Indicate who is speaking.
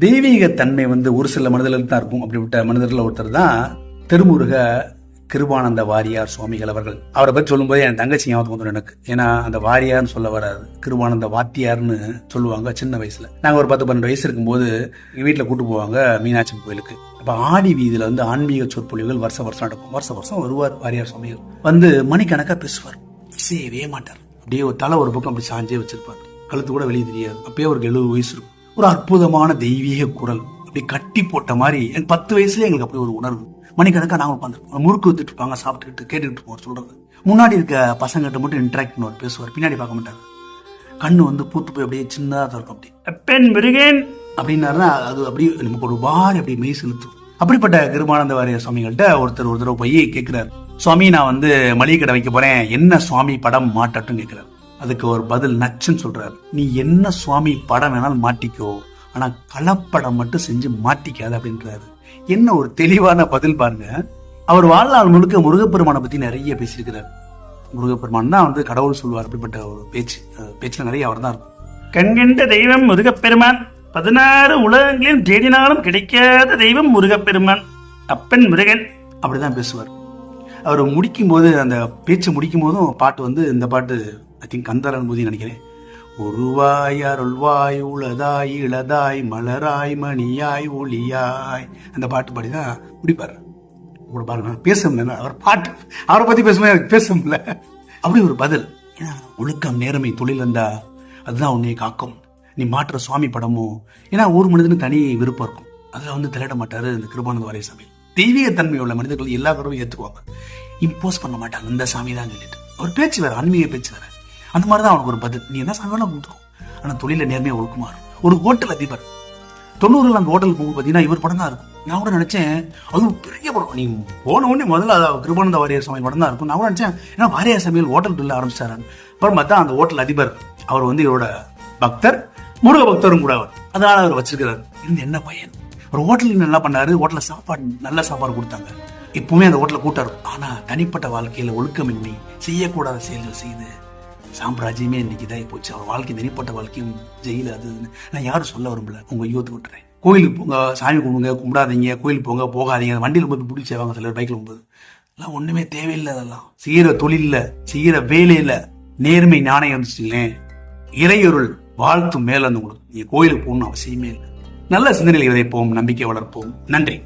Speaker 1: தெய்வீக தன்மை ஒரு சில மனிதர்களுக்கு தான் இருக்கும். அப்படிப்பட்ட மனிதர்கள் ஒருத்தர் தான் திருமுருக கிருபானந்த வாரியார் சுவாமிகள் அவர்கள். அவரை பற்றி சொல்லும்போது என் தங்கச்சி ஞாபகம் வந்துடும் எனக்கு. ஏன்னா அந்த வாரியார்னு சொல்ல வராது, கிருபானந்த வாத்தியார்னு சொல்லுவாங்க. சின்ன வயசுல நாங்கள் ஒரு 10-12 வயசு இருக்கும்போது எங்கள் வீட்டில் கூட்டு போவாங்க மீனாட்சி கோயிலுக்கு. அப்போ ஆடி வீதியில ஆன்மீக சொற்பொழிவுகள் வருஷம் நடக்கும். வருஷம் வருவார் வாரியார் சுவாமிகள். மணிக்கணக்காக பேசுவார், இசையவே மாட்டார். அப்படியே ஒரு தலை ஒரு பக்கம் அப்படி சாஞ்சே வச்சிருப்பார், கழுத்து கூட வெளியே தெரியாது. அப்பயே அவருக்கு 70 வயசு இருக்கும். ஒரு அற்புதமான தெய்வீக குரல், அப்படி கட்டி போட்ட மாதிரி. எனக்கு 10 வயசுல எங்களுக்கு அப்படி ஒரு உணர்வு. மணிக்கணக்கா நாங்கள் உட்காந்து முறுக்கு வித்துட்டு இருப்பாங்க, சாப்பிட்டுக்கிட்டு கேட்டுக்கிட்டு இருப்போம் சொல்றது. முன்னாடி இருக்க பசங்கிட்ட மட்டும் இன்ட்ராக்ட் பண்ணுவார், பேசுவார், பின்னாடி பார்க்க மாட்டார். கண்ணு பூத்து போய் அப்படியே சின்னதாக இருக்கும். அப்படி அப்பன் முருகன் அப்படின்னாருன்னா அது அப்படியே நமக்கு ஒரு வாரி அப்படி மெய் செலுத்தும். அப்படிப்பட்ட கிருபானந்த வாரியார் சுவாமிகள்கிட்ட ஒருத்தர் ஒரு தடவை போய் கேட்கிறார், சுவாமி நான் மளிகை கடை வைக்க போறேன், என்ன சுவாமி படம் மாட்டட்டும் கேட்கிறார். அதுக்கு ஒரு பதில் நச்சுன்னு சொல்றாரு, நீ என்ன சுவாமி படம் வேணாலும் மாட்டிக்கோ, ஆனா கலப்படம் மட்டும் செஞ்சு மாட்டிக்காது அப்படின்றாரு. என்ன ஒரு தெளிவான பதில் பாருங்க. அவர் வாழ்நாள் முழுக்க முருகப்பெருமானை பத்தி நிறைய பேசியிருக்கிறார். முருகப்பெருமான் தான் கடவுள் சொல்லுவார். அப்படிப்பட்ட ஒரு பேச்சுல நிறைய அவர் தான் இருக்கும்.
Speaker 2: கண்கண்ட தெய்வம் முருகப்பெருமான், 16 உலகங்களில் தேடினாலும் கிடைக்காத தெய்வம் முருகப்பெருமான், அப்பன் முருகன்
Speaker 1: அப்படிதான் பேசுவார். அவர் முடிக்கும் போது, அந்த பேச்சு முடிக்கும் போதும் பாட்டு இந்த பாட்டு ஐ திங்க் கந்தரன் போது நினைக்கிறேன். ஒருவாய் அருள்வாய் உளதாய் இளதாய் மலராய் மணியாய் ஒளியாய், அந்த பாட்டு பாடிதான் முடிப்பார். கூட பாருங்க, பேச முடியல அவர் பாட்டு, அவரை பத்தி பேசும்போது எனக்கு பேச முடியல. அப்படி ஒரு பதில். ஒழுக்கம் நேர்மை தொழில் இருந்தா அதுதான் உன்னை காக்கும். நீ மாற்ற சுவாமி படமும், ஏன்னா ஒரு மனிதனுக்கு தனி விருப்பம் இருக்கும், அதுல தலையிட மாட்டாரு இந்த கிருபானந்த வாரியார் சாமி. தெய்வீக தன்மை உள்ள மனிதர்கள் எல்லா கடவுளும் ஏற்றுக்குவாங்க, இம்போஸ் பண்ண மாட்டாங்க. இந்த சாமி தான் சொல்லிட்டு ஒரு பேச்சு வேற, ஆன்மீக பேச்சு வேற. அந்த மாதிரிதான் அவனுக்கு ஒரு பதில். நீ என்ன சாமி வேணா கொடுத்துக்கோ, ஆனா தொழில நேர்மையா ஒழுக்குமாறு. ஒரு ஹோட்டல் அதிபர் 90 அந்த ஹோட்டல் போகும் பார்த்தீங்கன்னா இவர் படம் தான் இருக்கும். நான் கூட நினைச்சேன் அது பெரிய படம். நீ போன உடனே முதல்ல கிருபானந்த வாரியார் சாமி படம் தான் இருக்கும். நான் கூட நினைச்சேன் ஏன்னா வாரியார் சாமியில் ஹோட்டல் தொழில் ஆரம்பிச்சாரான்னு. அப்புறம் பார்த்தா அந்த ஹோட்டல் அதிபர் அவர் இவரோட பக்தர், முருக பக்தரும் கூட அவர். அதனால அவர் வச்சிருக்கிறார். இருந்து என்ன பையன், ஒரு ஹோட்டலில் நல்லா பண்ணாரு. ஹோட்டலில் சாப்பாடு, நல்ல சாப்பாடு கொடுத்தாங்க. இப்பவுமே அந்த ஹோட்டலில் கூட்டாரு. ஆனா தனிப்பட்ட வாழ்க்கையில ஒழுக்கமின்மை, செய்யக்கூடாத செயல்கள் செய்து சாம்ராஜ்யமே இன்னைக்கு இதாகி போச்சு. அவர் வாழ்க்கை, தனிப்பட்ட வாழ்க்கையும் ஜெயில. அது நான் யாரும் சொல்ல விரும்பல, உங்க யூத்து விட்டுறேன். கோயிலுக்கு போங்க, சாமி கும்பிடுங்க, கும்பிடாதீங்க, கோயிலுக்கு போங்க, போகாதீங்க, வண்டியில் போய் பிடிச்சி செய்வாங்க சிலர், பைக்கில் போகும்போது. எல்லாம் ஒண்ணுமே தேவையில்லை. அதெல்லாம் செய்யற தொழில, செய்யற வேலையில நேர்மை ஞானம் இருந்துச்சுங்களேன், இறையொருள் வாழ்த்து மேல உங்களுக்கு நீங்க கோயிலுக்கு போகணும்னு அவசியமே இல்லை. நல்ல சிந்தனைகளை விதைப்போம், நம்பிக்கை வளர்ப்போம். நன்றி.